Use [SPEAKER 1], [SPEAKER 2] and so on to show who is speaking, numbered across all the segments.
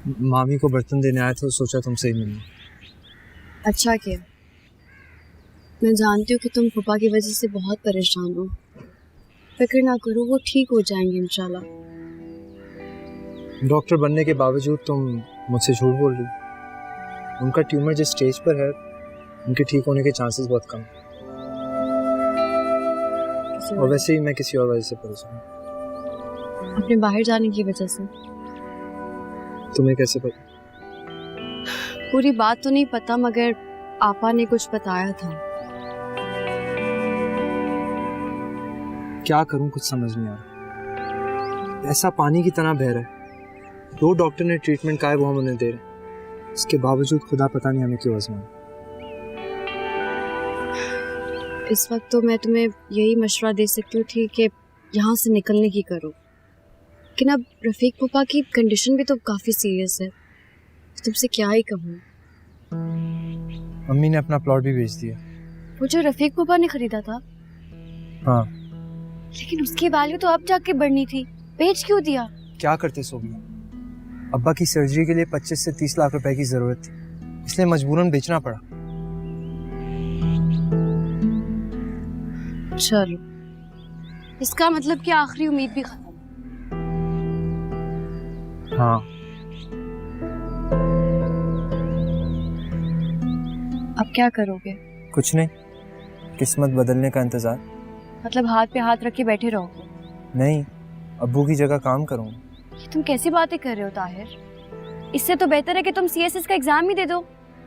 [SPEAKER 1] मामी को बर्तन देने आया था, सोचा तुमसे ही मिलूं।
[SPEAKER 2] अच्छा किया। मैं जानती हूँ कि तुम फूफा की वजह से बहुत परेशान हो। फिक्र ना करो, वो ठीक हो जाएंगे इंशाल्लाह।
[SPEAKER 1] डॉक्टर बनने के बावजूद तुम मुझसे झूठ बोल रही। उनका ट्यूमर जिस स्टेज पर है, उनके ठीक होने के चांसेस बहुत कम। और वैसे ही मैं किसी और वजह से परेशान हूँ।
[SPEAKER 2] अपने बाहर जाने की वजह से।
[SPEAKER 1] तुम्हें कैसे पता?
[SPEAKER 2] पूरी बात तो नहीं पता, मगर आपा ने कुछ बताया था।
[SPEAKER 1] क्या करूं, कुछ समझ नहीं आ रहा। ऐसा पानी की तरह बह रहा है। 2 डॉक्टर ने ट्रीटमेंट का है, वो हम उन्हें दे रहे हैं। इसके बावजूद खुदा पता नहीं हमें क्यों आजमाया।
[SPEAKER 2] इस वक्त तो मैं तुम्हें यही मशवरा दे सकती थी कि यहाँ से निकलने की करो, लेकिन अब रफीक पापा की कंडीशन भी तो काफी सीरियस है। तुमसे क्या ही कहूँ।
[SPEAKER 1] अम्मी ने अपना प्लॉट भी बेच दिया।
[SPEAKER 2] वो जो रफीक पापा ने खरीदा था?
[SPEAKER 1] हाँ।
[SPEAKER 2] लेकिन उसकी वैल्यू तो अब जाके बढ़नी थी, बेच क्यों दिया?
[SPEAKER 1] क्या करते सोबिया, अब्बा की सर्जरी के लिए 25 से 30 लाख रुपए की जरूरत थी, इसलिए मजबूरन बेचना पड़ा।
[SPEAKER 2] चलो, इसका मतलब कि आखिरी उम्मीद भी खत्म।
[SPEAKER 1] हाँ।
[SPEAKER 2] अब क्या करोगे?
[SPEAKER 1] कुछ नहीं, किस्मत बदलने का इंतजार।
[SPEAKER 2] मतलब हाथ पे हाथ रख के बैठे रहोगे?
[SPEAKER 1] नहीं, अब्बू की जगह काम करूंगा।
[SPEAKER 2] ये तुम कैसी बातें कर रहे हो ताहिर? इससे तो बेहतर है कि तुम सीएसएस का एग्जाम ही दे दो।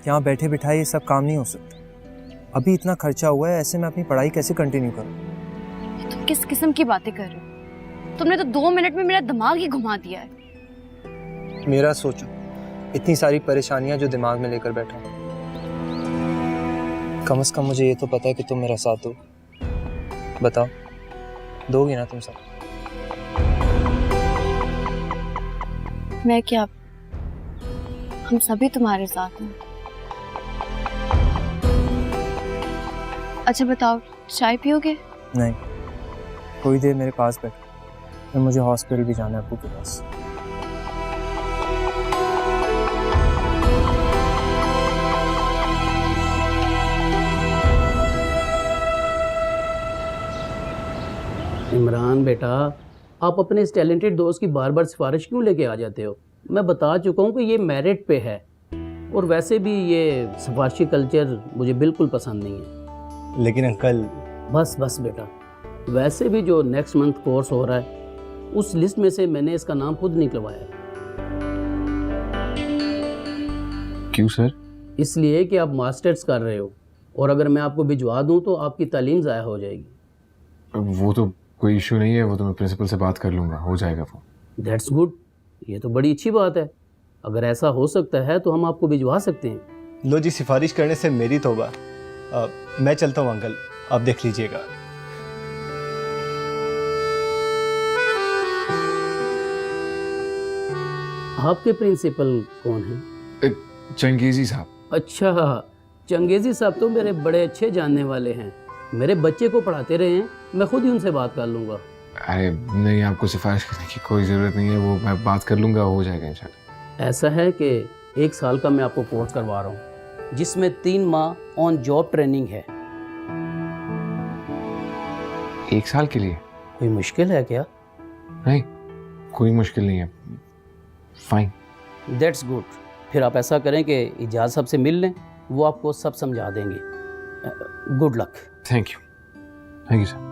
[SPEAKER 1] यहाँ बैठे बिठाए ये सब काम नहीं हो सकता। अभी इतना खर्चा हुआ है, ऐसे में अपनी पढ़ाई कैसे कंटिन्यू करूँ?
[SPEAKER 2] तुम किस किस्म की बातें कर रहे हो? तुमने तो 2 मिनट में मेरा दिमाग ही घुमा दिया है।
[SPEAKER 1] मेरा सोचो, इतनी सारी परेशानियां जो दिमाग में लेकर बैठा हूं। कम से कम मुझे ये तो पता है कि तुम मेरा साथ दो। बताओ, दोगी ना तुम सब?
[SPEAKER 2] मैं क्या, हम सभी तुम्हारे साथ हैं। अच्छा बताओ, चाय पियोगे?
[SPEAKER 1] नहीं, थोड़ी देर मेरे पास बैठ, फिर मुझे हॉस्पिटल भी जाना है अब्बू के पास।
[SPEAKER 3] इमरान बेटा, आप अपने इस टैलेंटेड दोस्त की बार बार सिफारिश क्यों लेके आ जाते हो? मैं बता चुका हूँ कि ये मेरिट पे है, और वैसे भी ये सिफारिशी कल्चर मुझे बिल्कुल पसंद नहीं है।
[SPEAKER 4] लेकिन अंकल।
[SPEAKER 3] बस बस बेटा, वैसे भी जो नेक्स्ट मंथ कोर्स हो रहा है उस लिस्ट में से मैंने इसका नाम खुद निकलवाया है।
[SPEAKER 4] क्यों सर?
[SPEAKER 3] इसलिए कि आप मास्टर्स कर रहे हो, और अगर मैं आपको भिजवा दूँ तो आपकी तालीम ज़ाया हो जाएगी।
[SPEAKER 4] वो तो कोई इशू नहीं है, वो तो मैं प्रिंसिपल से बात कर लूँगा, हो जाएगा वो।
[SPEAKER 3] दैट्स गुड, ये तो बड़ी अच्छी बात है। अगर ऐसा हो सकता है तो हम आपको भिजवा सकते हैं।
[SPEAKER 4] लो जी, सिफारिश करने से मेरी तौबा। मैं चलता हूँ अंकल, आप देख लीजिएगा।
[SPEAKER 3] आपके प्रिंसिपल कौन हैं?
[SPEAKER 4] चंगेजी साहब।
[SPEAKER 3] अच्छा, चंगेजी साहब तो मेरे बड़े अच्छे जानने वाले हैं, मेरे बच्चे को पढ़ाते रहे हैं, मैं खुद ही उनसे बात कर लूँगा।
[SPEAKER 4] अरे नहीं, आपको सिफारिश करने की कोई ज़रूरत नहीं है, वो मैं बात कर लूँगा, हो जाएगा इंशाल्लाह।
[SPEAKER 3] ऐसा है कि 1 साल का मैं आपको कोर्स करवा रहा हूँ, जिसमें 3 माह ऑन जॉब ट्रेनिंग है।
[SPEAKER 4] 1 साल के लिए?
[SPEAKER 3] कोई मुश्किल है क्या?
[SPEAKER 4] नहीं, कोई मुश्किल नहीं है, फाइन।
[SPEAKER 3] That's good. फिर आप ऐसा करें कि इजाज़ साहब से मिल लें, वो आपको सब समझा देंगे। Good luck.
[SPEAKER 4] Thank you, thank you sir.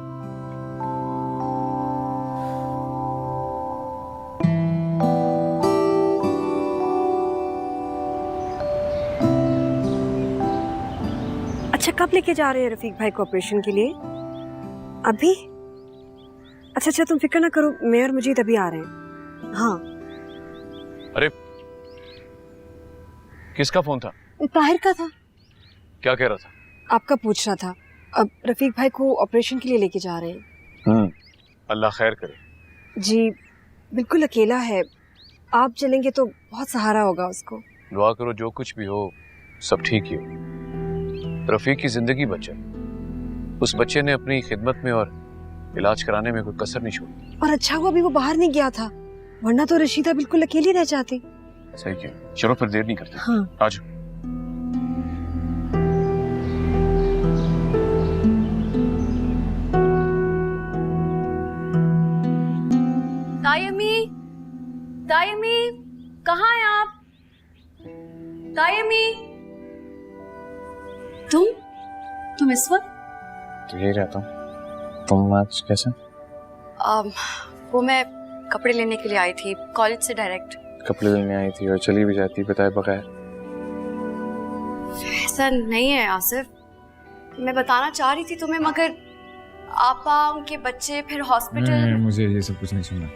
[SPEAKER 5] अच्छा, कब लेके जा रहे हैं रफीक भाई को ऑपरेशन के लिए? अभी? अच्छा, तुम फिक्र ना करो, मैं और मुजीद अभी आ रहे हैं। हाँ।
[SPEAKER 6] अरे किसका फोन था?
[SPEAKER 5] ताहिर का था।
[SPEAKER 6] क्या कह रहा था?
[SPEAKER 5] आपका पूछ रहा था। अब रफीक भाई को ऑपरेशन के लिए लेके जा रहे हैं।
[SPEAKER 6] अल्लाह खैर करे।
[SPEAKER 5] जी बिल्कुल अकेला है, आप चलेंगे तो बहुत सहारा होगा उसको।
[SPEAKER 6] दुआ करो जो कुछ भी हो सब ठीक ही हो। रफीक की जिंदगी बचे, उस बच्चे ने अपनी खिदमत में और इलाज कराने में कोई कसर नहीं छोड़ी।
[SPEAKER 5] और अच्छा हुआ भी वो बाहर नहीं गया था, वरना तो रशीदा बिल्कुल अकेली रह जाती।
[SPEAKER 6] सही किया, चलो फिर देर नहीं करते।
[SPEAKER 2] हाँ।
[SPEAKER 6] आ जाओ।
[SPEAKER 2] तायमी, तायमी, कहाँ हैं आप? तायमी, तुम इस वक्त?
[SPEAKER 4] तो यही रहता हूँ। तुम आज कैसे?
[SPEAKER 2] वो मैं कपड़े लेने के लिए आई थी कॉलेज से डायरेक्ट।
[SPEAKER 4] कपड़े लेने आई थी और चली भी जाती बताए बगैर।
[SPEAKER 2] ऐसा नहीं है आसिफ, मैं बताना चाह रही थी तुम्हें, मगर आपा, उनके बच्चे, फिर हॉस्पिटल।
[SPEAKER 4] मुझे ये सब कुछ नहीं सुनना।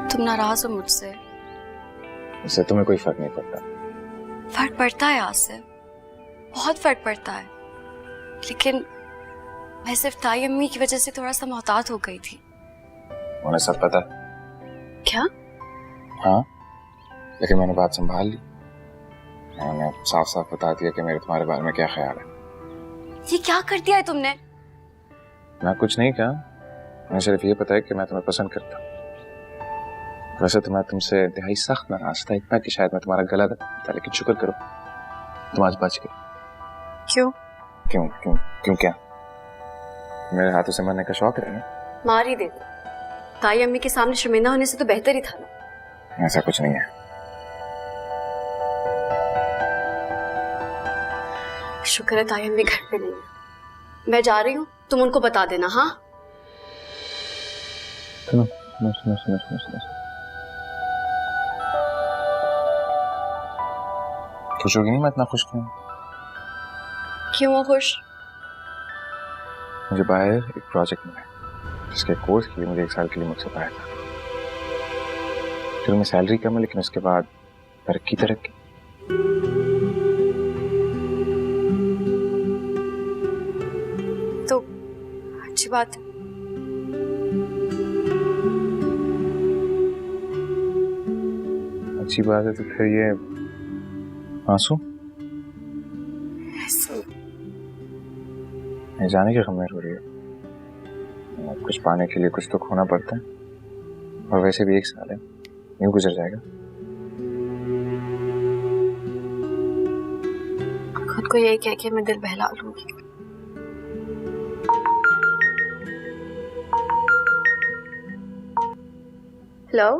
[SPEAKER 2] तुम नाराज हो मुझसे?
[SPEAKER 4] इससे तुम्हें कोई फर्क नहीं पड़ता।
[SPEAKER 2] फर्क पड़ता है आसिफ, बहुत फर्क पड़ता है, लेकिन मैं सिर्फ ताई अम्मी की वजह से थोड़ा सा मोहतात हो गई थी।
[SPEAKER 4] उन्हें सब पता है।
[SPEAKER 2] क्या?
[SPEAKER 4] हाँ, लेकिन मैंने बात संभाल ली। मैंने साफ साफ बता दिया कि मेरे तुम्हारे बारे में क्या ख्याल है।
[SPEAKER 2] ये क्या कर दिया है तुमने?
[SPEAKER 4] मैं कुछ नहीं कहा, मुझे सिर्फ ये पता है कि मैं तुम्हें पसंद करता हूँ। वैसे तो मैं तुमसे इंतहाई सख्त नाराज था, इतना कि शायद मैं तुम्हारा गला दबाता, लेकिन शुक्र करो तुम आज बच गए।
[SPEAKER 2] क्यों?
[SPEAKER 4] क्यों क्यों क्यों? क्या मेरे हाथों से मरने का शौक है?
[SPEAKER 2] मार ही दे। ताई अम्मी के सामने शर्मिंदा होने से तो बेहतर ही था ना।
[SPEAKER 4] ऐसा कुछ नहीं है।
[SPEAKER 2] शुक्र है ताई अम्मी घर पे नहीं है। मैं जा रही हूँ, तुम उनको बता देना। हाँ,
[SPEAKER 4] सुनो सुनो सुनो सुनो सुनो सुनो। खुश होगी नहीं मैं इतना खुश क्यों?
[SPEAKER 2] क्यों हो खुश?
[SPEAKER 4] मुझे बाहर एक प्रोजेक्ट मिला है जिसके कोर्स के लिए मुझे 1 साल के लिए मुझसे बाहर था। शुरू में सैलरी कम है, लेकिन उसके बाद तरक्की।
[SPEAKER 2] तो अच्छी बात है।
[SPEAKER 4] अच्छी बात है, तो फिर ये आंसू? नहीं जाने की गम में रो रही है। कुछ पाने के लिए कुछ तो खोना पड़ता है, और वैसे भी 1 साल है, यूं गुजर जाएगा।
[SPEAKER 2] खुद को यही कह के मैं दिल बहला लूंगी। हेलो,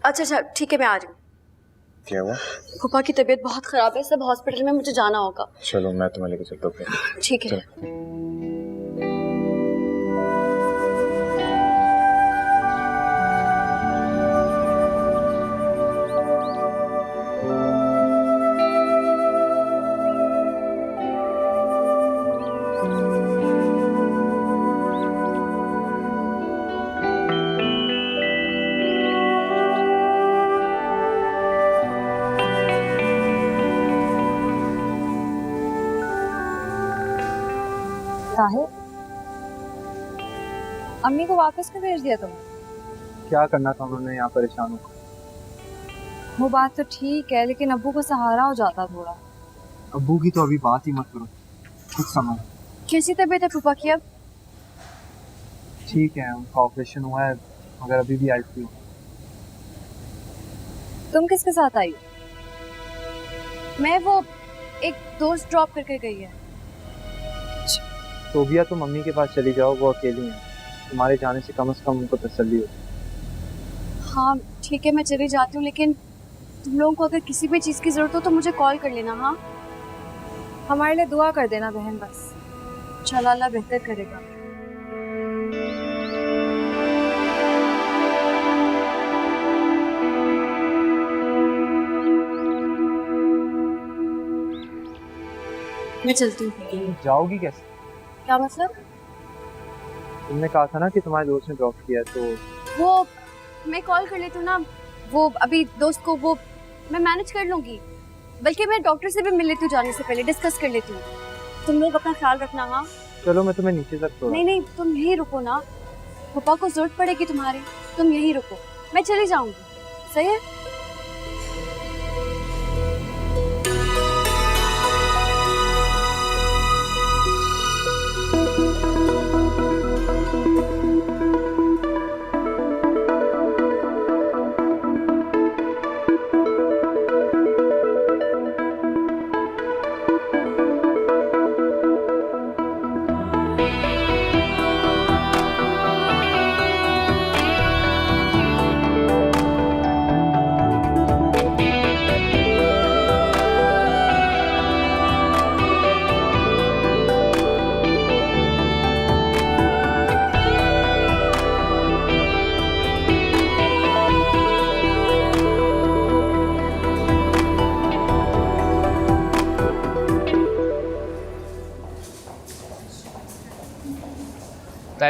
[SPEAKER 2] अच्छा ठीक है, मैं आ रही हूँ।
[SPEAKER 4] क्या हुआ?
[SPEAKER 2] फूफा की तबीयत बहुत खराब है, सब हॉस्पिटल में, मुझे जाना होगा।
[SPEAKER 4] चलो मैं तुम्हें लेके चलता हूँ।
[SPEAKER 2] ठीक है।
[SPEAKER 7] साहिब, अम्मी को वापस क्यों भेज दिया तुमने?
[SPEAKER 1] क्या करना था उन्होंने यहाँ परेशान होकर।
[SPEAKER 7] वो बात तो ठीक है, लेकिन अब्बू को सहारा हो जाता थोड़ा।
[SPEAKER 1] अब्बू की तो अभी बात ही मत करो, कुछ समझ।
[SPEAKER 2] कैसी तबीयत है फूफा की अब?
[SPEAKER 1] ठीक है, उनका ऑपरेशन हुआ है, मगर अभी भी आईसीयू।
[SPEAKER 7] तुम किसके साथ आई?
[SPEAKER 2] मैं, वो एक दोस्त ड्रॉप करके गई है।
[SPEAKER 1] तो भैया तुम मम्मी के पास चली जाओ, वो अकेली हैं, तुम्हारे जाने से कम उनको तसल्ली हो।
[SPEAKER 2] हाँ ठीक है, मैं चली जाती हूँ, लेकिन तुम लोगों को अगर किसी भी चीज़ की ज़रूरत हो तो मुझे कॉल कर लेना। हाँ,
[SPEAKER 7] हमारे लिए दुआ कर देना बहन बस।
[SPEAKER 2] इंशाल्लाह अल्लाह बेहतर करेगा। मैं चलती हूँ।
[SPEAKER 1] जाओगी कैसे?
[SPEAKER 2] क्या मतलब?
[SPEAKER 1] तुमने कहा था ना कि तुम्हारे दोस्त ने ड्रॉप किया, तो
[SPEAKER 2] वो मैं कॉल कर लेती हूँ ना, वो अभी दोस्त को वो मैं मैनेज कर लूंगी। बल्कि मैं डॉक्टर से भी मिल लेती हूँ जाने से पहले, डिस्कस कर लेती हूँ। तुम लोग अपना ख्याल रखना। हाँ
[SPEAKER 1] चलो मैं तुम्हें नीचे तक छोड़।
[SPEAKER 2] नहीं, तुम यहीं रुको ना, पापा को जरूरत पड़ेगी तुम्हारी, तुम यहीं रुको, मैं चली जाऊंगी। सही है?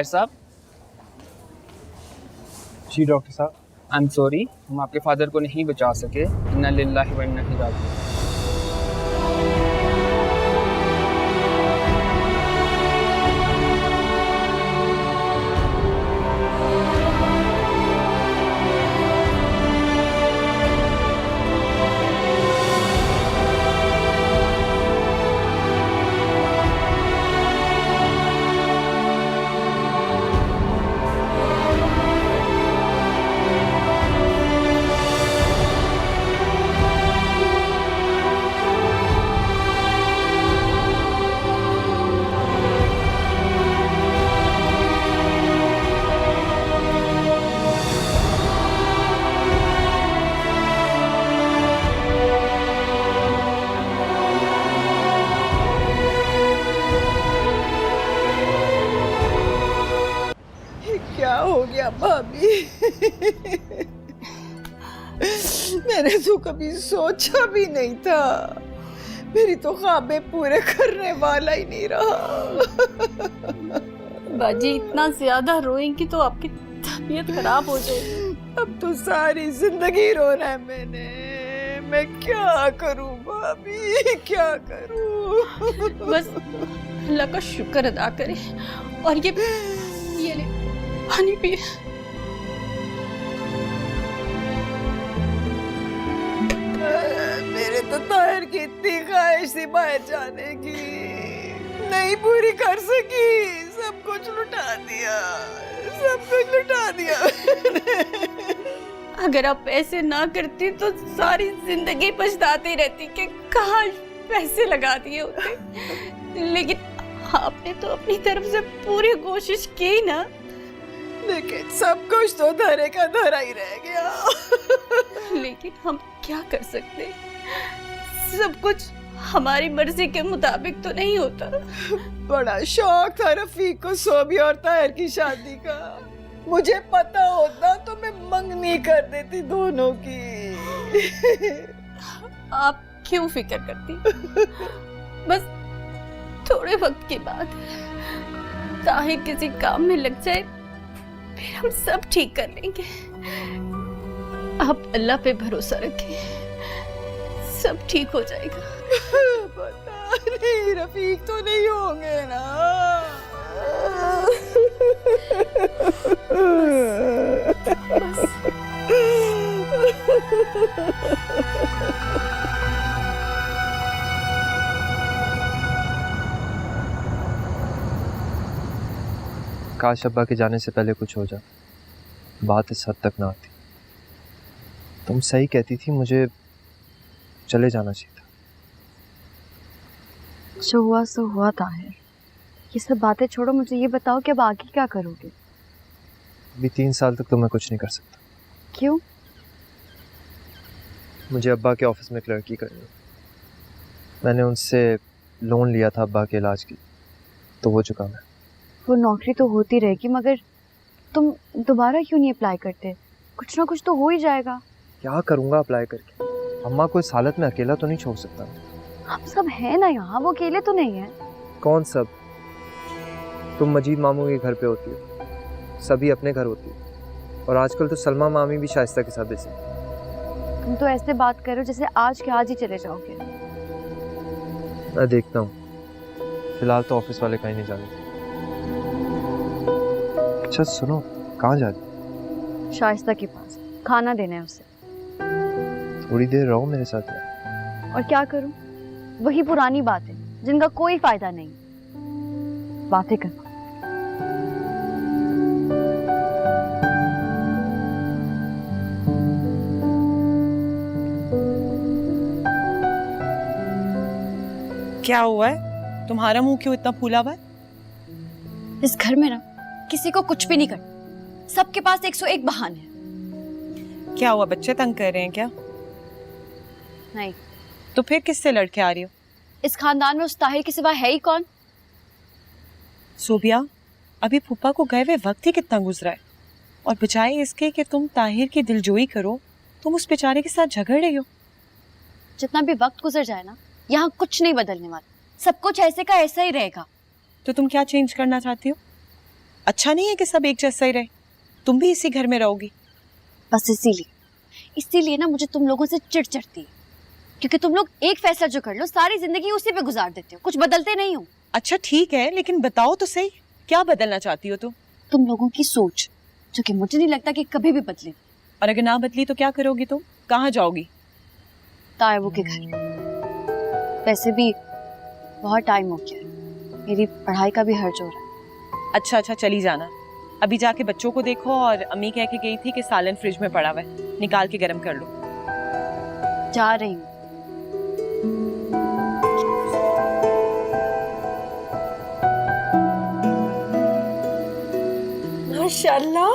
[SPEAKER 8] ताहिर साहब,
[SPEAKER 1] जी डॉक्टर साहब।
[SPEAKER 8] आई एम सॉरी, हम आपके फादर को नहीं बचा सके। इन्ना लिल्लाहि व इन्ना इलैहि राजिऊन।
[SPEAKER 9] क्या हो गया भाभी? मैंने तो कभी सोचा भी नहीं था। मेरी तो ख्वाबें पूरे करने वाला ही नहीं रहा।
[SPEAKER 10] बाजी इतना ज्यादा रोएंगी तो आपकी तबीयत खराब हो जाएगी।
[SPEAKER 9] अब तो सारी जिंदगी रोना है मैंने। मैं क्या करूं भाभी, क्या करूं?
[SPEAKER 10] बस अल्लाह का शुक्र अदा करें और ये ले पानी पिए।
[SPEAKER 9] मेरे तो ताहिर की इतनी ख्वाहिश थी बाहर जाने की, नहीं पूरी कर सकी। सब कुछ लुटा दिया, सब कुछ लुटा दिया।
[SPEAKER 10] अगर आप ऐसे ना करती तो सारी जिंदगी पछताती रहती कि काश पैसे लगा दिए होते। लेकिन आपने तो अपनी तरफ से पूरी कोशिश की ना।
[SPEAKER 9] लेकिन सब कुछ तो धरे का धरा ही रह गया।
[SPEAKER 10] लेकिन हम क्या कर सकते, सब कुछ हमारी मर्जी के मुताबिक तो नहीं होता।
[SPEAKER 9] बड़ा शौक था रफीक को सोबिया और ताहिर की शादी का। मुझे पता होता तो मैं मंगनी कर देती दोनों की।
[SPEAKER 10] आप क्यों फिक्र करती? बस थोड़े वक्त के बाद ताहिर किसी काम में लग जाए फिर हम सब ठीक कर लेंगे। आप अल्लाह पे भरोसा रखें, सब ठीक हो जाएगा।
[SPEAKER 9] पता नहीं रफीक तो नहीं होंगे ना।
[SPEAKER 1] काश अब्बा के जाने से पहले कुछ हो जाए, बात इस हद तक ना आती। तुम सही कहती थी, मुझे चले जाना चाहिए था।
[SPEAKER 2] जो हुआ सो हुआ ताहिर, ये सब बातें छोड़ो, मुझे ये बताओ कि अब आगे क्या करोगे?
[SPEAKER 1] अभी 3 साल तक तो मैं कुछ नहीं कर सकता।
[SPEAKER 2] क्यों?
[SPEAKER 1] मुझे अब्बा के ऑफिस में एक लड़की करनी है। मैंने उनसे लोन लिया था अब्बा के इलाज की, तो वो चुकाना है।
[SPEAKER 2] वो नौकरी तो होती रहेगी, मगर तुम दोबारा क्यों नहीं अप्लाई करते? कुछ ना कुछ तो हो ही जाएगा।
[SPEAKER 1] क्या करूँगा अप्लाई करके? अम्मा को इस हालत में अकेला तो नहीं छोड़ सकता।
[SPEAKER 2] हम सब हैं ना यहाँ, वो अकेले तो नहीं है।
[SPEAKER 1] कौन सब? तुम मजीद मामू के घर पे होती हो, सभी अपने घर होती हो, और आजकल तो सलमा मामी भी शाइस्ता के साथ बेसी।
[SPEAKER 2] तुम तो ऐसे बात करो जैसे आज के आज ही चले जाओगे।
[SPEAKER 1] मैं देखता हूँ, फिलहाल तो ऑफिस वाले कहीं नहीं जाने। अच्छा सुनो, कहाँ जा रही?
[SPEAKER 2] शाइस्ता के पास खाना देना है उसे।
[SPEAKER 1] थोड़ी देर रहो मेरे साथ यार।
[SPEAKER 2] और क्या करूं? वही पुरानी बातें जिनका कोई फायदा नहीं। बातें कर।
[SPEAKER 9] क्या हुआ है? तुम्हारा मुंह क्यों इतना फूला हुआ है?
[SPEAKER 2] इस घर में ना किसी को कुछ भी नहीं करना, सबके पास 101 बहाने हैं।
[SPEAKER 9] क्या हुआ, बच्चे तंग कर रहे हैं क्या?
[SPEAKER 2] नहीं।
[SPEAKER 9] तो फिर किससे लड़के आ रही हो?
[SPEAKER 2] इस खानदान में उस ताहिर के सिवा है ही कौन?
[SPEAKER 9] सोबिया, अभी फूफा को गए हुए वक्त ही कितना गुजरा है, और बजाय इसके कि तुम ताहिर की दिलजोई करो, तुम उस बेचारे के साथ झगड़ रही हो।
[SPEAKER 2] जितना भी वक्त गुजर जाए ना, यहाँ कुछ नहीं बदलने वाला। सब कुछ ऐसे का ऐसा ही रहेगा।
[SPEAKER 9] तो तुम क्या चेंज करना चाहती हो? अच्छा नहीं है कि सब एक जैसा ही रहे? तुम भी इसी घर में रहोगी?
[SPEAKER 2] बस इसीलिए ना मुझे तुम लोगों से चिढ़ चढ़ती है, क्योंकि तुम लोग एक फैसला जो कर लो सारी जिंदगी उसी पे गुजार देते हो, कुछ बदलते नहीं हो।
[SPEAKER 9] अच्छा ठीक है, लेकिन बताओ तो सही, क्या बदलना चाहती हो तुम?
[SPEAKER 2] तुम लोगों की सोच, जो कि मुझे नहीं लगता कि कभी भी बदले।
[SPEAKER 9] और अगर ना बदली तो क्या करोगी तुम? कहाँ जाओगी?
[SPEAKER 2] तायबू के घर। वैसे भी बहुत टाइम हो गया है, मेरी पढ़ाई का भी हर्ज हो रहा है।
[SPEAKER 9] अच्छा चली जाना। अभी जाके बच्चों को देखो, और अम्मी कह के गई थी कि सालन फ्रिज में पड़ा हुआ है, निकाल के गर्म कर लो।
[SPEAKER 2] जा रही हूँ।
[SPEAKER 5] माशाल्लाह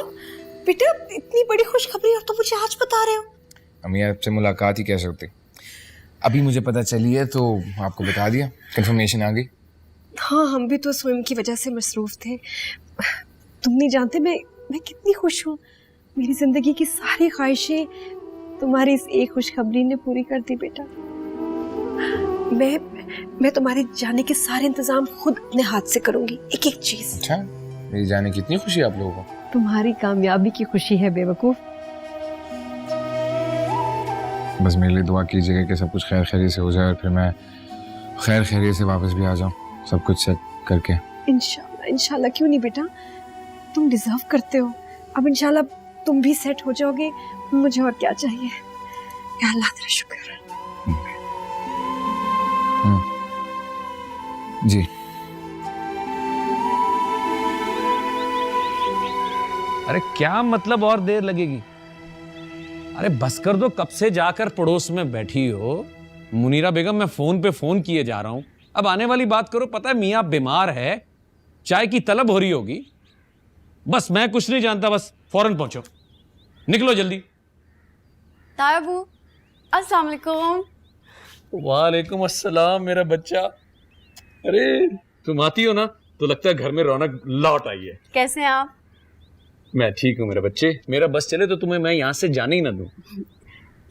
[SPEAKER 5] बेटा, इतनी बड़ी खुशखबरी और तुम मुझे आज बता रहे हो।
[SPEAKER 4] अम्मी आपसे मुलाकात ही कैसे होती, अभी मुझे पता चली है तो आपको बता दिया, कंफर्मेशन आ गई।
[SPEAKER 5] हाँ, हम भी तो स्वयं की वजह से मसरूफ थे। तुम नहीं जानते मैं कितनी खुश हूँ। मेरी जिंदगी की सारी ख्वाहिशें तुम्हारी इस एक खुशखबरी ने पूरी कर दी बेटा। मैं तुम्हारे जाने के सारे इंतजाम खुद अपने हाथ से करूंगी, एक एक चीज।
[SPEAKER 4] अच्छा, मेरी जाने की इतनी खुशी आप लोगों को?
[SPEAKER 5] तुम्हारी कामयाबी की खुशी है बेवकूफ।
[SPEAKER 4] बस मेरे लिए दुआ कीजिएगा कि सब कुछ खैर खैरियत से हो जाए और फिर मैं खैर खैरियत से वापस भी आ जाऊं, सब कुछ सेट करके।
[SPEAKER 5] इंशाल्लाह इंशाल्लाह, क्यों नहीं बेटा, तुम डिजर्व करते हो। अब इंशाल्लाह तुम भी सेट हो जाओगे, मुझे और क्या चाहिए। या अल्लाह तेरा शुक्र है।
[SPEAKER 4] जी
[SPEAKER 6] अरे क्या मतलब और देर लगेगी? अरे बस कर दो, कब से जाकर पड़ोस में बैठी हो। मुनीरा बेगम, मैं फोन पे फोन किए जा रहा हूं, अब आने वाली बात करो। पता है मियाँ बीमार है, चाय की तलब हो रही होगी। बस मैं कुछ नहीं जानता, बस फौरन पहुंचो, निकलो जल्दी।
[SPEAKER 10] तायबू, अस्सलाम वालेकुम।
[SPEAKER 6] वालेकुम अस्सलाम मेरा बच्चा। अरे तुम आती हो ना तो लगता है घर में रौनक लौट आई है।
[SPEAKER 10] कैसे हैं आप?
[SPEAKER 6] मैं ठीक हूँ मेरे बच्चे, मेरा बस चले तो तुम्हें मैं यहाँ से जाने ही ना दूं।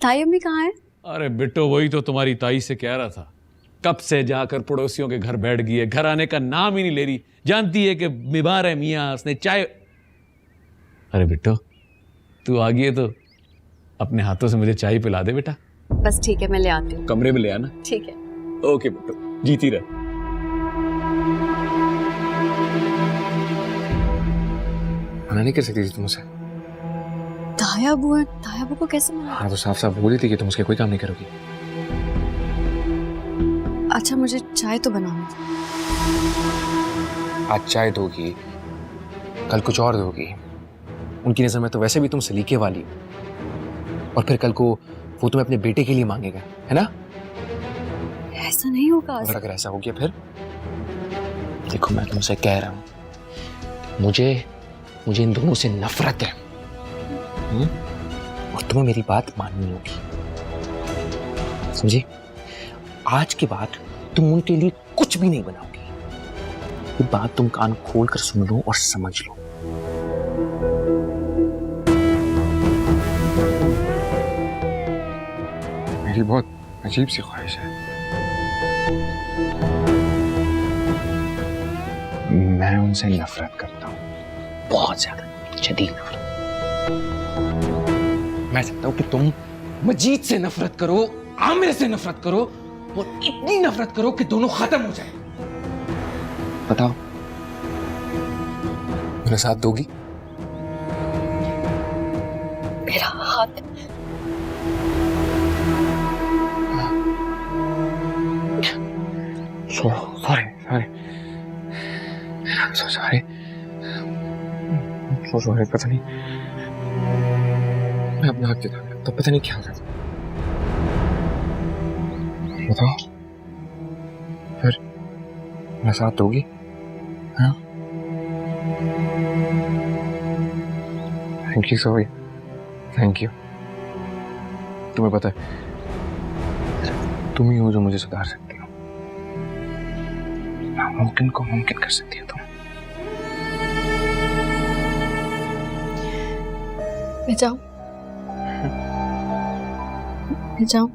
[SPEAKER 2] ताई अम्मी कहाँ है?
[SPEAKER 6] अरे बिट्टो, वही तो तुम्हारी ताई से कह रहा था, कब से जाकर पड़ोसियों के घर बैठ गई है, घर आने का नाम ही नहीं ले रही। जानती है कि बीमार है मियाँ, उसने चाय। अरे बिट्टो, तू आ गई है तो अपने हाथों से मुझे चाय पिला दे बेटा।
[SPEAKER 2] बस ठीक है, मैं ले आती हूँ।
[SPEAKER 6] कमरे में ले आना।
[SPEAKER 2] ठीक है।
[SPEAKER 6] ओके बिट्टो, जीती रह।
[SPEAKER 4] मना नहीं कर सकती थी तुम उसे?
[SPEAKER 2] तायाबू को कैसे मना?
[SPEAKER 4] हाँ तो साफ साफ बोली थी कि तुम उसके कोई काम नहीं करोगी।
[SPEAKER 2] अच्छा, मुझे चाय तो बनानी थी।
[SPEAKER 4] आज चाय दोगी, कल कुछ और दोगी। उनकी नजर में तो वैसे भी तुम सलीके वाली हो, और फिर कल को वो तुम्हें अपने बेटे के लिए मांगेगा, है ना?
[SPEAKER 2] ऐसा नहीं होगा।
[SPEAKER 4] और अगर ऐसा हो गया फिर? देखो मैं तुमसे कह रहा हूँ, मुझे इन दोनों से नफरत है। और तुम्हें मेरी बात माननी होगी, समझी? आज के बाद तुम उनके लिए कुछ भी नहीं बनाओगी। ये बात तुम कान खोल कर सुन लो और समझ लो। मेरी बहुत अजीब सी ख्वाहिश है, मैं उनसे नफरत करता हूँ, बहुत ज्यादा शदीद नफरत। मैं चाहता हूँ कि तुम मजीद से नफरत करो, आमिर से नफरत करो, और इतनी नफरत करो कि दोनों खत्म हो जाए। बताओ, मेरा साथ दोगी?
[SPEAKER 2] मेरा हाथ?
[SPEAKER 4] सॉरी, पता नहीं मैं अपना हाथ दिखा तो पता नहीं क्या हो जाता। बताओ फिर, मेरा साथ दोगी? हाँ? Thank you sorry, thank you. तुम्हें पता है तुम ही हो जो मुझे सुधार सकती हो, नामुमकिन को मुमकिन कर सकती हो तुम।
[SPEAKER 2] मैं जाऊं? मैं जाऊं?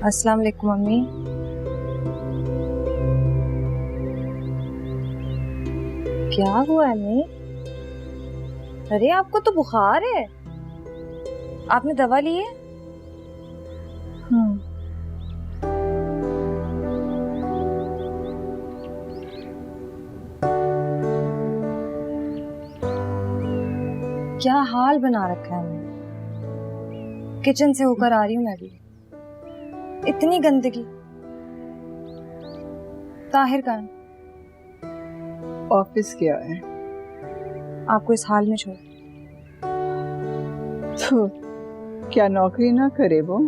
[SPEAKER 7] अस्सलाम वालेकुम मम्मी। क्या हुआ अम्मी? अरे आपको तो बुखार है, आपने दवा ली है? क्या हाल बना रखा है हमने। किचन से होकर आ रही हूँ मैं भी, इतनी गंदगी। ताहिर का
[SPEAKER 9] ऑफिस गया है।
[SPEAKER 7] आपको इस हाल में छोड़।
[SPEAKER 9] तो क्या नौकरी ना करे वो?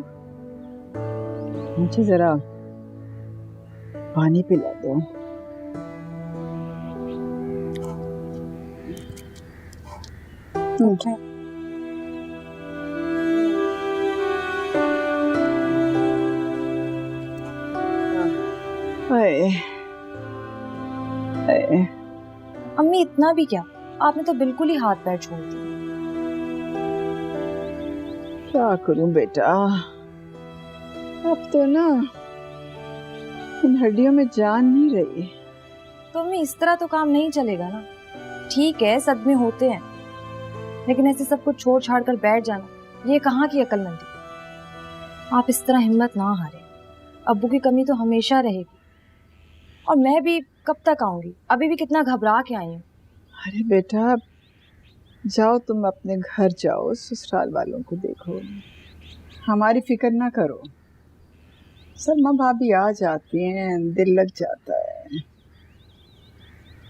[SPEAKER 9] मुझे जरा पानी पिला दो।
[SPEAKER 7] Okay. अम्मी इतना भी क्या, आपने तो बिल्कुल ही हाथ पैर छोड़ दिए।
[SPEAKER 9] क्या करूं बेटा, अब तो ना इन हड्डियों में जान नहीं रही।
[SPEAKER 7] तो अम्मी इस तरह तो काम नहीं चलेगा ना। ठीक है सदमे होते हैं, लेकिन ऐसे सब कुछ छोड़ छाड़ कर बैठ जाना, ये कहाँ की अक्लमंदी। आप इस तरह हिम्मत ना हारे, अब्बू की कमी तो हमेशा रहेगी। और मैं भी कब तक आऊंगी, अभी भी कितना घबरा के आई हूँ।
[SPEAKER 9] अरे बेटा जाओ, तुम अपने घर जाओ, ससुराल वालों को देखो, हमारी फिक्र ना करो। सलमा भाभी आ जाती हैं, दिल लग जाता है।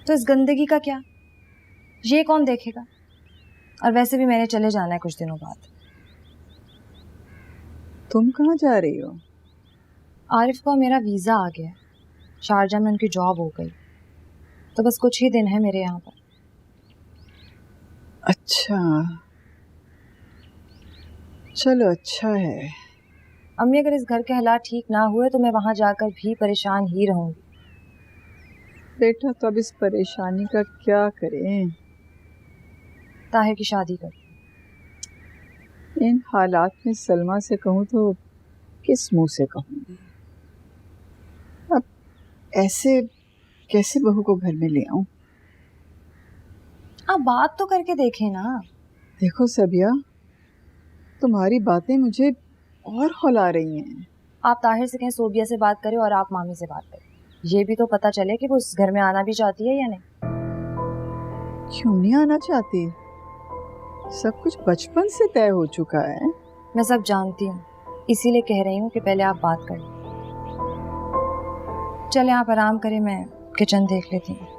[SPEAKER 7] तो इस गंदगी का क्या, ये कौन देखेगा? और वैसे भी मैंने चले जाना है कुछ दिनों बाद।
[SPEAKER 9] तुम कहाँ जा रही हो?
[SPEAKER 7] आरिफ का मेरा वीज़ा आ गया है, शारजा में उनकी जॉब हो गई, तो बस कुछ ही दिन है मेरे यहाँ पर।
[SPEAKER 9] अच्छा चलो, अच्छा है।
[SPEAKER 7] अम्मी अगर इस घर के हालात ठीक ना हुए तो मैं वहाँ जाकर भी परेशान ही रहूंगी।
[SPEAKER 9] बेटा तो अब इस परेशानी का क्या करें?
[SPEAKER 7] ताहिर की शादी कर।
[SPEAKER 9] इन हालात में सलमा से कहूँ तो किस मुंह से कहूँ? अब ऐसे कैसे बहू को घर में ले आऊं?
[SPEAKER 7] आप बात तो करके देखें ना।
[SPEAKER 9] देखो सबिया, तुम्हारी बातें मुझे और हौला रही हैं।
[SPEAKER 7] आप ताहिर से कहें सोबिया से बात करें और आप मामी से बात करें, ये भी तो पता चले कि वो इस घर में आना भी चाहती है या नहीं।
[SPEAKER 9] क्यों नहीं आना चाहती? सब कुछ बचपन से तय हो चुका है।
[SPEAKER 7] मैं सब जानती हूँ, इसीलिए कह रही हूँ कि पहले आप बात करें। चले आप आराम करें, मैं किचन देख लेती हूँ।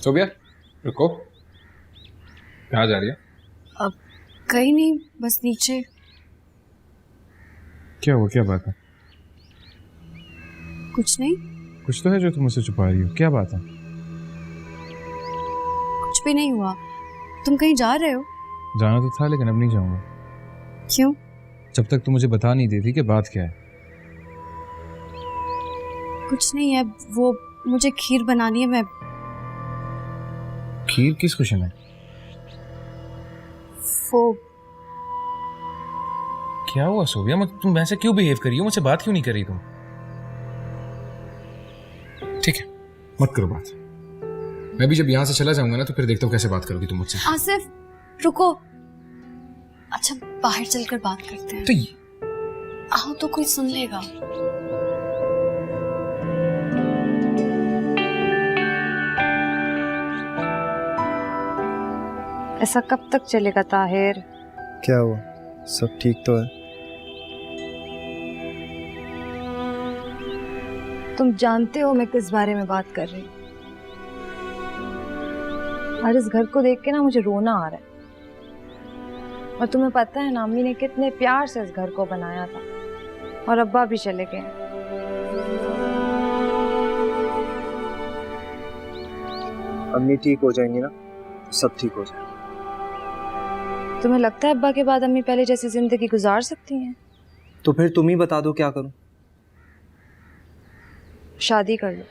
[SPEAKER 4] सोबिया रुको, कहाँ जा रही है?
[SPEAKER 2] अब कहीं नहीं, बस नीचे।
[SPEAKER 4] क्या हुआ, क्या बात है?
[SPEAKER 2] कुछ नहीं।
[SPEAKER 4] कुछ तो है जो तुम मुझसे छुपा रही हो, क्या बात है?
[SPEAKER 2] कुछ भी नहीं हुआ। तुम कहीं जा रहे हो?
[SPEAKER 4] जाना तो था लेकिन अब नहीं जाऊंगा।
[SPEAKER 2] क्यों?
[SPEAKER 4] जब तक तुम मुझे बता नहीं देती कि बात क्या है।
[SPEAKER 2] कुछ नहीं है, वो मुझे खीर बनानी है। मैं
[SPEAKER 4] खीर किस खुशी में?
[SPEAKER 2] वो
[SPEAKER 4] क्या हुआ सोबिया, तुम वैसे क्यों बिहेव करी हो? मुझसे बात क्यों नहीं करी तुम? ठीक है मत करो बात, मैं भी जब यहाँ से चला जाऊंगा ना तो फिर देखता हूँ कैसे बात करोगी तुम मुझसे।
[SPEAKER 2] आसिफ रुको, अच्छा बाहर चलकर बात करते हैं।
[SPEAKER 4] तो ये
[SPEAKER 2] आओ तो कोई सुन लेगा।
[SPEAKER 7] ऐसा कब तक चलेगा ताहिर?
[SPEAKER 1] क्या हुआ, सब ठीक तो है?
[SPEAKER 7] तुम जानते हो मैं किस बारे में बात कर रही हूँ। और इस घर को देख के ना मुझे रोना आ रहा है। और तुम्हें पता है ना अम्मी ने कितने प्यार से इस घर को बनाया था, और अब्बा भी चले गए।
[SPEAKER 1] अम्मी ठीक हो जाएंगी ना तो सब ठीक हो जाएगा।
[SPEAKER 7] तुम्हें लगता है अब्बा के बाद अम्मी पहले जैसी जिंदगी गुजार सकती हैं?
[SPEAKER 1] तो फिर तुम ही बता दो क्या करूं।
[SPEAKER 7] शादी कर लो।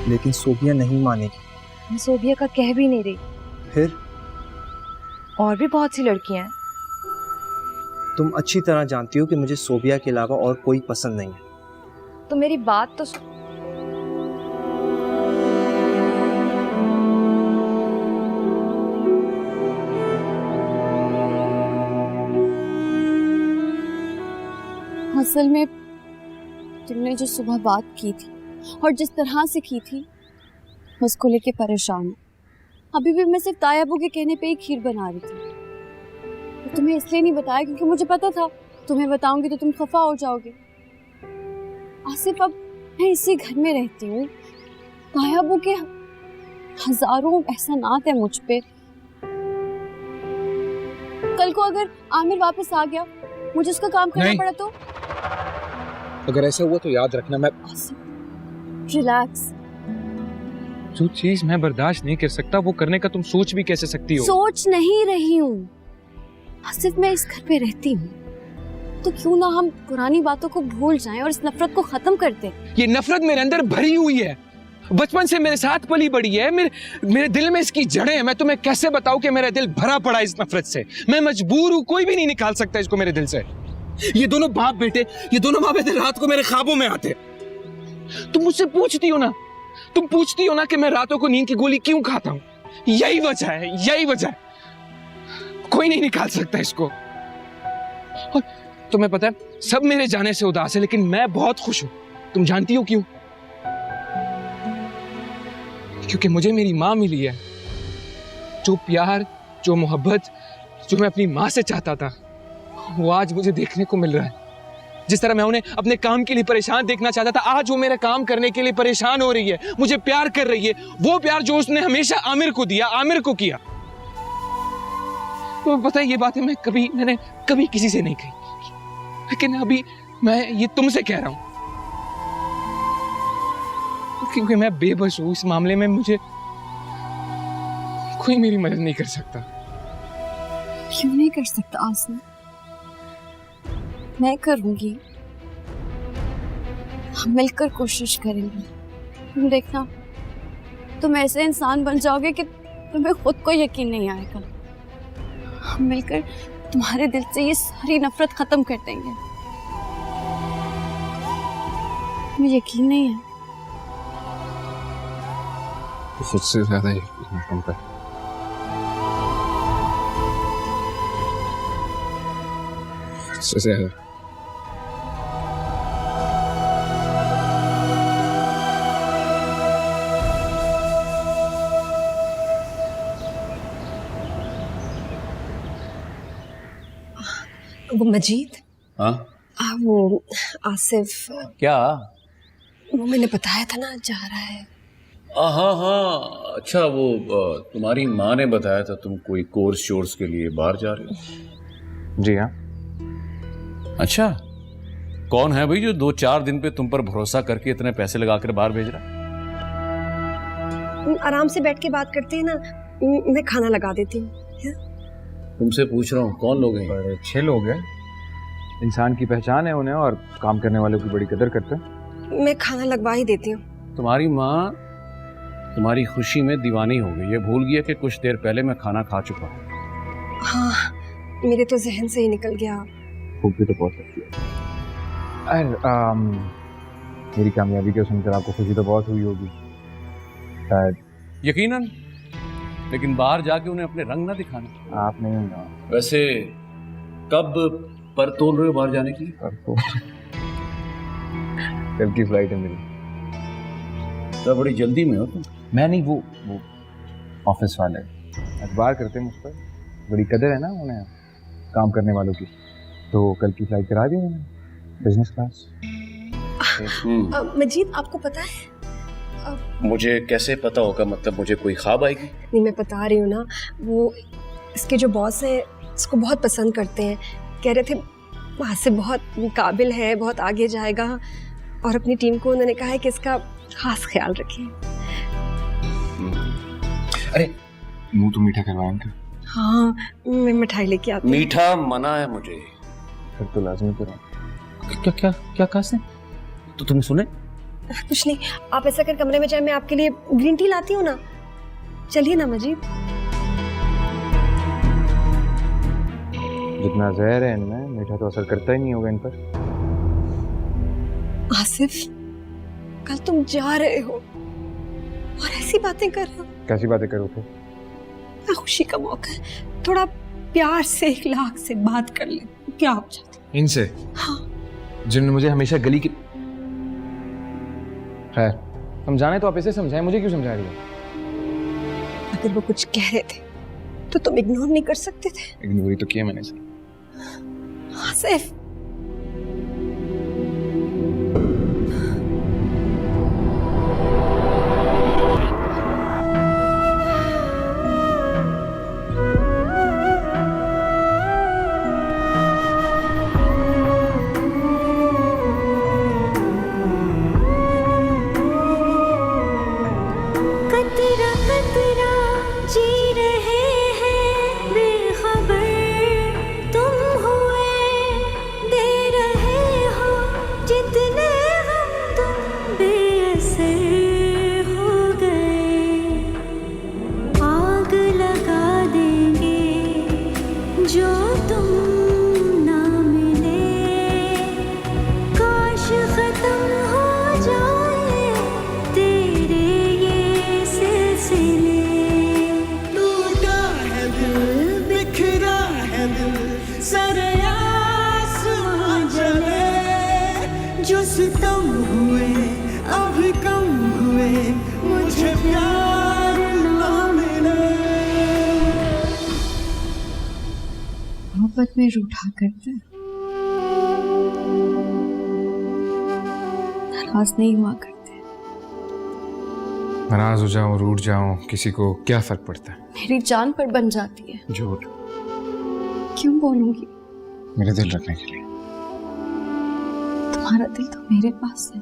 [SPEAKER 1] लेकिन सोबिया नहीं मानेगी।
[SPEAKER 7] मैं सोबिया का कह भी नहीं रही।
[SPEAKER 1] फिर
[SPEAKER 7] और भी बहुत सी लड़कियां हैं।
[SPEAKER 1] तुम अच्छी तरह जानती हो कि मुझे सोबिया के अलावा और कोई पसंद नहीं है।
[SPEAKER 7] तो मेरी बात तो सुन।
[SPEAKER 2] असल में तुमने जो सुबह बात की थी और जिस तरह से की थी उसको लेके परेशान हूँ। अभी भी मैं सिर्फ तायाबू के कहने पे ही खीर बना रही थी। तो तुम्हें इसलिए नहीं बताया क्योंकि मुझे पता था तुम्हें बताऊंगी तो तुम खफा हो जाओगे। आसिफ अब मैं इसी घर में रहती हूँ। तायाबू के हजारों एहसानात है मुझ पे। कल को अगर आमिर वापस आ गया मुझे उसका काम करना पड़ा तो?
[SPEAKER 4] अगर ऐसा हुआ तो याद रखना मैं
[SPEAKER 2] रिलैक्स।
[SPEAKER 4] जो चीज मैं बर्दाश्त नहीं कर सकता वो करने का तुम सोच भी कैसे सकती हो?
[SPEAKER 2] सोच नहीं रही हूँ आसिफ, मैं इस घर पे रहती हूँ तो क्यों ना हम पुरानी बातों को भूल जाएं और इस नफरत को खत्म कर दें।
[SPEAKER 8] ये नफरत मेरे अंदर भरी हुई है, बचपन से मेरे साथ पली बड़ी है, मेरे दिल में इसकी जड़ें हैं। मैं तुम्हें कैसे बताऊं कि मेरा दिल भरा पड़ा है इस नफरत से। मैं मजबूर हूं, कोई भी नहीं निकाल सकता इसको मेरे दिल से। ये दोनों बाप बेटे रात को मेरे ख्वाबों में आते। तुम मुझसे पूछती हो ना, तुम पूछती हो ना कि मैं रातों को नींद की गोली क्यों खाता हूं। यही वजह है, यही वजह है। कोई नहीं निकाल सकता इसको। और तुम्हें पता है सब मेरे जाने से उदास है लेकिन मैं बहुत खुश हूं। तुम जानती हो क्यों? क्योंकि मुझे मेरी माँ मिली है। जो प्यार, जो मोहब्बत जो मैं अपनी माँ से चाहता था वो आज मुझे देखने को मिल रहा है। जिस तरह मैं उन्हें अपने काम के लिए परेशान देखना चाहता था आज वो मेरे काम करने के लिए परेशान हो रही है, मुझे प्यार कर रही है। वो प्यार जो उसने हमेशा आमिर को दिया, आमिर को किया। तो पता है ये बातें मैंने कभी किसी से नहीं कही, लेकिन अभी मैं ये तुमसे कह रहा हूं क्योंकि मैं बेबस हूं। इस मामले में मुझे कोई मेरी मदद नहीं कर सकता।
[SPEAKER 2] क्यों नहीं कर सकता आसमा? मैं करूंगी, हम मिलकर कोशिश करेंगे। तुम देखना तुम ऐसे इंसान बन जाओगे कि तुम्हें खुद को यकीन नहीं आएगा। हम मिलकर तुम्हारे दिल से ये सारी नफरत खत्म कर देंगे। मुझे यकीन नहीं है।
[SPEAKER 4] खुद से ज्यादा यकीन तुम पे। खुद से ज्यादा।
[SPEAKER 5] वो मजीद,
[SPEAKER 6] हाँ
[SPEAKER 5] वो आसिफ,
[SPEAKER 6] क्या?
[SPEAKER 5] वो मैंने बताया था ना जा रहा है।
[SPEAKER 6] हाँ हाँ, अच्छा वो तुम्हारी माँ ने बताया था तुम कोई कोर्स के लिए बाहर जा रहे हो।
[SPEAKER 4] जी हाँ।
[SPEAKER 6] अच्छा, कौन है भाई जो 2-4 दिन पे तुम पर भरोसा करके इतने पैसे लगाकर बाहर भेज रहा है?
[SPEAKER 5] आराम से बैठ के बात करते हैं ना, मैं खाना लगा देती हूँ।
[SPEAKER 6] तुमसे पूछ रहा हूँ कौन लोग हैं?
[SPEAKER 4] बड़े अच्छे लोग हैं, इंसान की पहचान है उन्हें और काम करने वालों की बड़ी कदर करते हैं।
[SPEAKER 5] मैं खाना लगवा ही देती हूँ।
[SPEAKER 6] तुम्हारी माँ तुम्हारी खुशी में दीवानी हो गई है, भूल गई है कि कुछ देर पहले मैं खाना खा चुका हूँ।
[SPEAKER 5] हाँ, मेरे तो जहन से ही निकल गया।
[SPEAKER 4] भूख भी तो बहुत लगती है। मेरी कामयाबी को सुनकर आपको खुशी तो बहुत हुई होगी शायद।
[SPEAKER 6] यकीनन, लेकिन बाहर जाके उन्हें अपने रंग ना दिखाना।
[SPEAKER 4] आप नहीं होगा।
[SPEAKER 6] वैसे कब पर तोल रहे हो बाहर जाने की?
[SPEAKER 4] कल की फ्लाइट है मेरी।
[SPEAKER 6] तो बड़ी जल्दी में हो तुम।
[SPEAKER 4] मैं नहीं, वो ऑफिस वाले एतबार करते हैं मुझ पर, बड़ी कदर है ना उन्हें काम करने वालों की। तो कल की फ्लाइट करा दी उन्होंने, बिजनेस क्लास।
[SPEAKER 5] मजीद, आपको पता है?
[SPEAKER 6] मुझे कैसे पता होगा? मतलब मुझे कोई ख्वाब आएगी?
[SPEAKER 5] नहीं, मैं बता रही हूँ ना, वो इसके जो बॉस हैं इसको बहुत पसंद करते हैं। कह रहे थे आसिफ बहुत काबिल है, बहुत आगे जाएगा और अपनी टीम को उन्होंने कहा है कि इसका खास ख्याल रखें।
[SPEAKER 4] अरे मुंह तो मीठा करवाएंगे।
[SPEAKER 5] हाँ, मैं मिठाई लेके आती हूँ।
[SPEAKER 6] मीठा मना है मुझे।
[SPEAKER 4] फिर तो लाजमी करो।
[SPEAKER 3] क्या क्या क्या कहा से? तो तुमने सुने?
[SPEAKER 5] कुछ नहीं, आप ऐसा कर कमरे में जाए, मैं आपके लिए ग्रीन टी लाती हूँ ना। चलिए ना मजीद।
[SPEAKER 4] जितना जहर है इनमें, मीठा तो असर करता ही नहीं होगा इन पर।
[SPEAKER 5] आसिफ, कल तुम जा रहे हो और ऐसी बातें कर रहे हो।
[SPEAKER 4] कैसी बातें करो फिर?
[SPEAKER 5] खुशी का मौका है, थोड़ा प्यार से इखलाक से बात कर ले, क्या हो जाता?
[SPEAKER 8] इनसे?
[SPEAKER 5] हाँ।
[SPEAKER 8] जिन्होंने मुझे हमेशा गली की।
[SPEAKER 4] खैर, समझाने तो आप इसे समझाएं, मुझे क्यों समझा रही हो?
[SPEAKER 5] अगर वो कुछ कह रहे थे तो तुम इग्नोर नहीं कर सकते थे?
[SPEAKER 4] इग्नोर ही तो किया मैंने सर।
[SPEAKER 5] आसिफ,
[SPEAKER 9] जो सितम हुए अब कम हुए, मुझे प्यार ना मिले।
[SPEAKER 2] मोहब्बत में रूठा करते, नाराज नहीं हुआ करते।
[SPEAKER 8] नाराज हो जाऊं, रूठ जाऊं, किसी को क्या फर्क पड़ता है?
[SPEAKER 2] मेरी जान पर बन जाती है।
[SPEAKER 4] झूठ।
[SPEAKER 2] क्यों बोलूंगी?
[SPEAKER 4] मेरे दिल रखने के लिए।
[SPEAKER 2] तुम्हारा दिल तो मेरे पास है।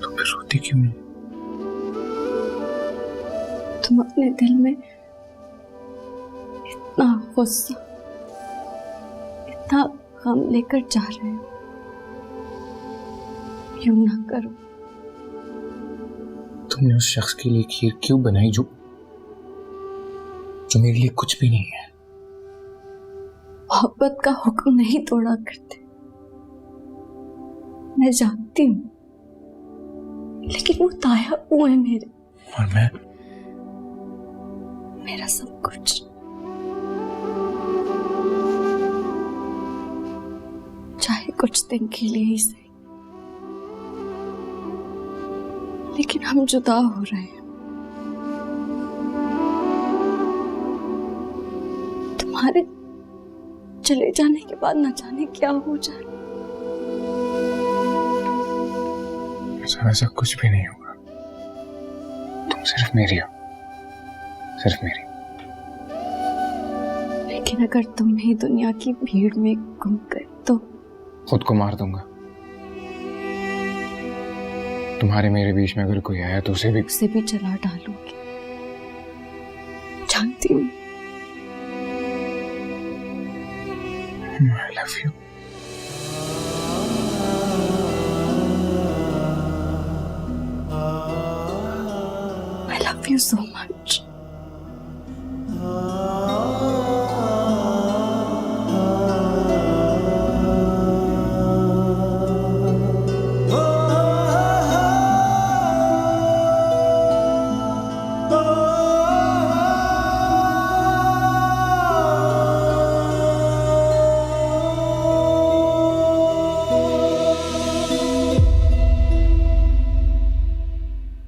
[SPEAKER 4] तो फिर रोती क्यों नहीं?
[SPEAKER 2] तुम अपने दिल में इतना गुस्सा, इतना गम लेकर जा रहे हो, यूं ना करो।
[SPEAKER 4] तुमने उस शख्स के लिए खीर क्यों बनाई जो मेरे लिए कुछ भी नहीं है?
[SPEAKER 2] मोहब्बत का हुक्म नहीं तोड़ा करते, मैं जानती हूँ, लेकिन वो ताया वो है मेरे।
[SPEAKER 4] और मैं?
[SPEAKER 2] मेरा सब कुछ। चाहे कुछ दिन के लिए ही सही, लेकिन हम जुदा हो रहे हैं। तुम्हारे चले जाने के बाद न जाने क्या हो जाए।
[SPEAKER 4] ऐसा कुछ भी नहीं होगा। तुम सिर्फ मेरी हो, सिर्फ मेरी।
[SPEAKER 2] लेकिन अगर तुम ही दुनिया की भीड़ में गुम गए तो
[SPEAKER 4] खुद को मार दूंगा। तुम्हारे मेरे बीच में अगर कोई आया तो उसे भी
[SPEAKER 2] जला डालूंगी। जानती हूँ।
[SPEAKER 4] I love you.
[SPEAKER 2] I love you so much.